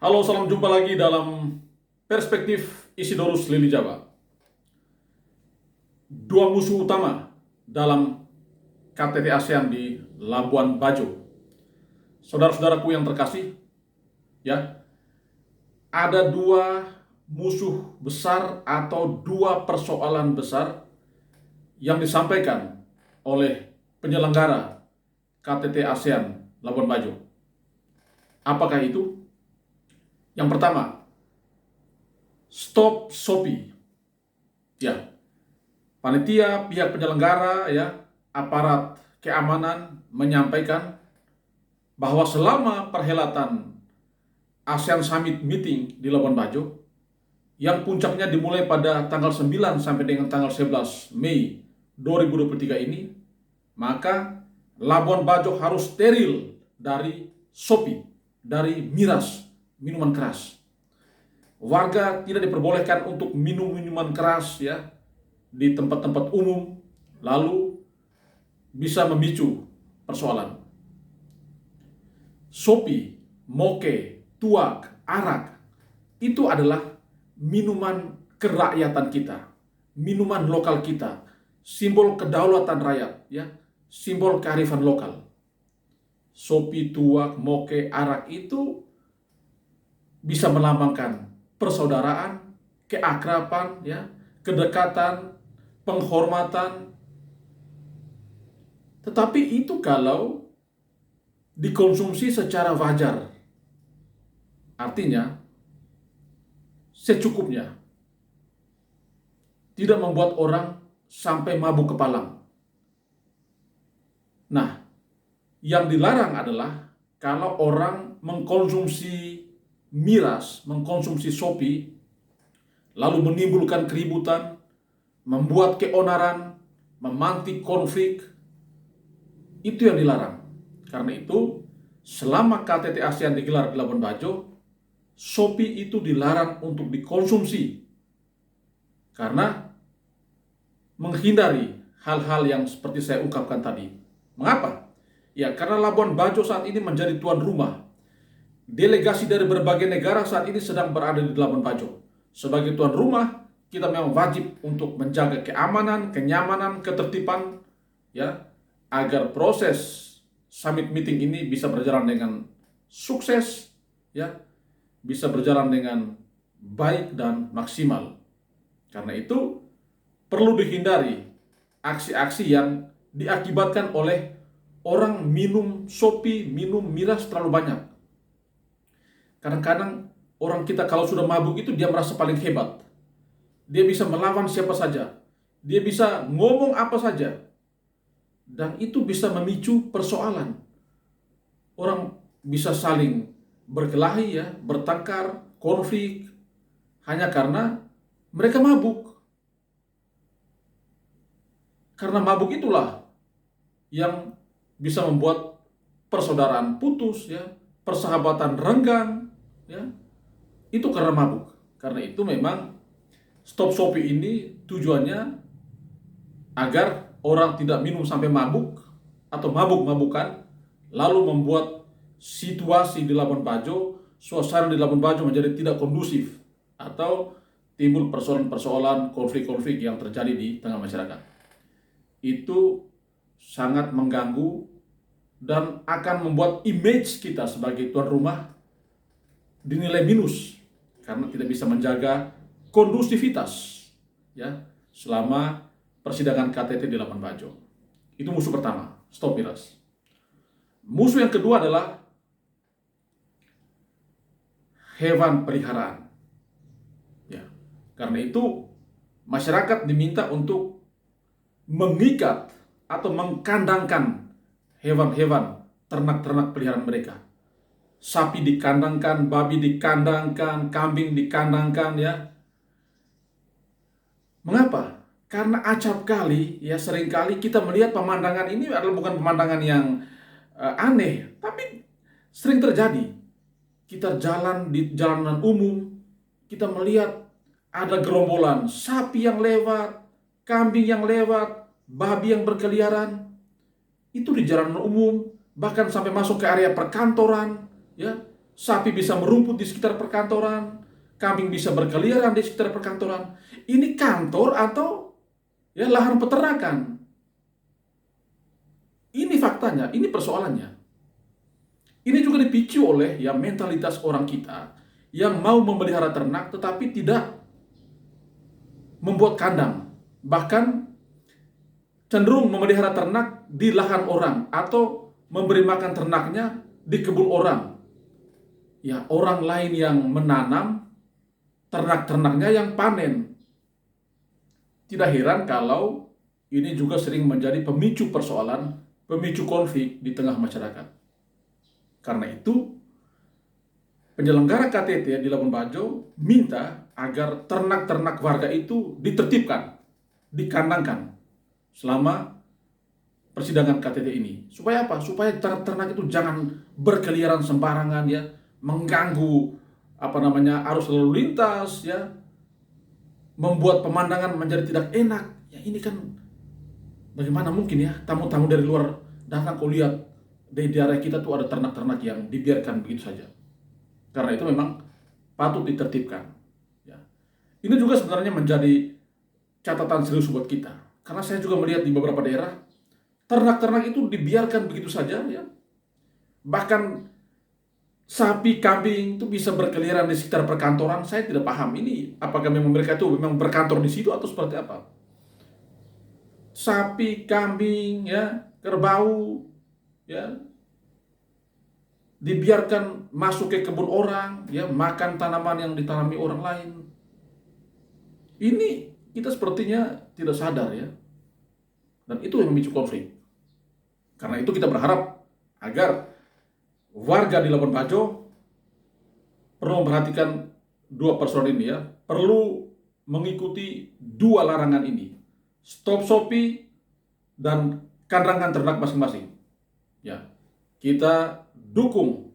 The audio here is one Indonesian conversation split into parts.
Halo, salam jumpa lagi dalam perspektif Isidorus Lili Jawa. Dua musuh utama dalam KTT ASEAN di Labuan Bajo. Saudara-saudaraku yang terkasih, ya, ada dua musuh besar atau dua persoalan besar yang disampaikan oleh penyelenggara KTT ASEAN Labuan Bajo. Apakah itu? Yang pertama, stop Shopee. Ya, panitia, pihak penyelenggara, ya, aparat keamanan menyampaikan bahwa selama perhelatan ASEAN Summit Meeting di Labuan Bajo, yang puncaknya dimulai pada tanggal 9 sampai dengan tanggal 11 Mei 2023 ini, maka Labuan Bajo harus steril dari Shopee, dari miras, minuman keras. Warga tidak diperbolehkan untuk minum minuman keras, ya, di tempat-tempat umum, lalu bisa memicu persoalan. Shopee, moke, tuak, arak, itu adalah minuman kerakyatan kita, minuman lokal kita, simbol kedaulatan rakyat, ya, simbol kearifan lokal. Shopee, tuak, moke, arak itu bisa melambangkan persaudaraan, keakraban, ya, kedekatan, penghormatan. Tetapi itu kalau dikonsumsi secara wajar. Artinya secukupnya. Tidak membuat orang sampai mabuk kepalang. Nah, yang dilarang adalah kalau orang mengkonsumsi miras, mengkonsumsi Shopee, lalu menimbulkan keributan, membuat keonaran, memantik konflik, itu yang dilarang. Karena itu, selama KTT ASEAN digelar di Labuan Bajo, Shopee itu dilarang untuk dikonsumsi karena menghindari hal-hal yang seperti saya ungkapkan tadi. Mengapa? Ya, karena Labuan Bajo saat ini menjadi tuan rumah. Delegasi dari berbagai negara saat ini sedang berada di Labuan Bajo. Sebagai tuan rumah, kita memang wajib untuk menjaga keamanan, kenyamanan, ketertiban, ya, agar proses summit meeting ini bisa berjalan dengan sukses, ya, bisa berjalan dengan baik dan maksimal. Karena itu perlu dihindari aksi-aksi yang diakibatkan oleh orang minum Shopee, minum miras terlalu banyak. Kadang-kadang orang kita kalau sudah mabuk itu dia merasa paling hebat. Dia bisa melawan siapa saja. Dia bisa ngomong apa saja. Dan itu bisa memicu persoalan. Orang bisa saling berkelahi, ya, bertengkar, konflik, hanya karena mereka mabuk. Karena mabuk itulah yang bisa membuat persaudaraan putus, ya, persahabatan renggang, ya, itu karena mabuk. Karena itu memang stop Shopee ini tujuannya agar orang tidak minum sampai mabuk atau mabuk-mabukan, lalu membuat situasi di Labuan Bajo, suasana di Labuan Bajo menjadi tidak kondusif atau timbul persoalan-persoalan, konflik-konflik yang terjadi di tengah masyarakat. Itu sangat mengganggu dan akan membuat image kita sebagai tuan rumah dinilai minus karena tidak bisa menjaga kondusivitas, ya, selama persidangan KTT di Labuan Bajo. Itu musuh pertama, stop miras. Musuh yang kedua adalah hewan peliharaan. Ya, karena itu masyarakat diminta untuk mengikat atau mengkandangkan hewan-hewan ternak-ternak peliharaan mereka. Sapi dikandangkan, babi dikandangkan, kambing dikandangkan, ya. Mengapa? Karena acap kali, ya, seringkali kita melihat pemandangan ini adalah bukan pemandangan yang aneh, tapi sering terjadi. Kita jalan di jalanan umum, kita melihat ada gerombolan sapi yang lewat, kambing yang lewat, babi yang berkeliaran. Itu di jalanan umum, bahkan sampai masuk ke area perkantoran, ya. sapi bisa merumput di sekitar perkantoran, kambing bisa berkeliaran di sekitar perkantoran. Ini kantor atau ya lahan peternakan? Ini faktanya, ini persoalannya. Ini juga dipicu oleh ya mentalitas orang kita yang mau memelihara ternak tetapi tidak membuat kandang. Bahkan cenderung memelihara ternak di lahan orang atau memberi makan ternaknya di kebun orang. Ya, orang lain yang menanam, ternak-ternaknya yang panen. Tidak heran kalau ini juga sering menjadi pemicu persoalan, pemicu konflik di tengah masyarakat. Karena itu, penyelenggara KTT di Labuan Bajo minta agar ternak-ternak warga itu ditertibkan, dikandangkan selama persidangan KTT ini. Supaya apa? Supaya ternak itu jangan berkeliaran sembarangan ya, mengganggu arus lalu lintas ya, membuat pemandangan menjadi tidak enak. Ya ini kan bagaimana mungkin ya tamu-tamu dari luar datang kau lihat di daerah kita tuh ada ternak-ternak yang dibiarkan begitu saja. Karena itu memang patut ditertibkan. Ya. Ini juga sebenarnya menjadi catatan serius buat kita. Karena saya juga melihat di beberapa daerah ternak-ternak itu dibiarkan begitu saja ya. Bahkan sapi, kambing itu bisa berkeliaran di sekitar perkantoran. Saya tidak paham ini apakah memang mereka itu memang berkantor di situ atau seperti apa. Sapi, kambing ya, kerbau ya dibiarkan masuk ke kebun orang ya, makan tanaman yang ditanami orang lain. Ini kita sepertinya tidak sadar ya. Dan itu yang memicu konflik. Karena itu kita berharap agar warga di Labuan Bajo perlu memperhatikan dua persoalan ini ya. Perlu mengikuti dua larangan ini. Stop Shopee dan kandangkan ternak masing-masing. Ya, kita dukung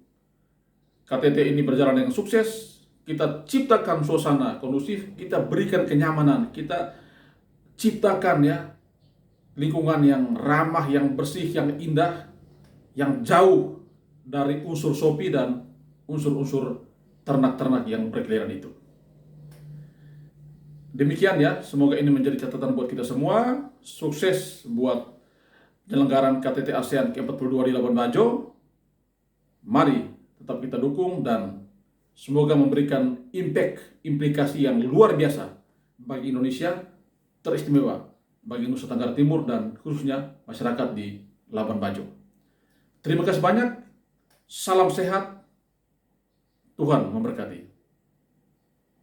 KTT ini berjalan dengan sukses. Kita ciptakan suasana kondusif, kita berikan kenyamanan, kita ciptakan ya lingkungan yang ramah, yang bersih, yang indah, yang jauh dari unsur Shopee dan unsur-unsur ternak-ternak yang berkeliaran itu. Demikian ya, semoga ini menjadi catatan buat kita semua. Sukses buat penyelenggaraan KTT ASEAN ke-42 di Labuan Bajo. Mari tetap kita dukung dan semoga memberikan implikasi yang luar biasa bagi Indonesia, teristimewa bagi Nusa Tenggara Timur dan khususnya masyarakat di Labuan Bajo. Terima kasih banyak. Salam sehat. Tuhan memberkati.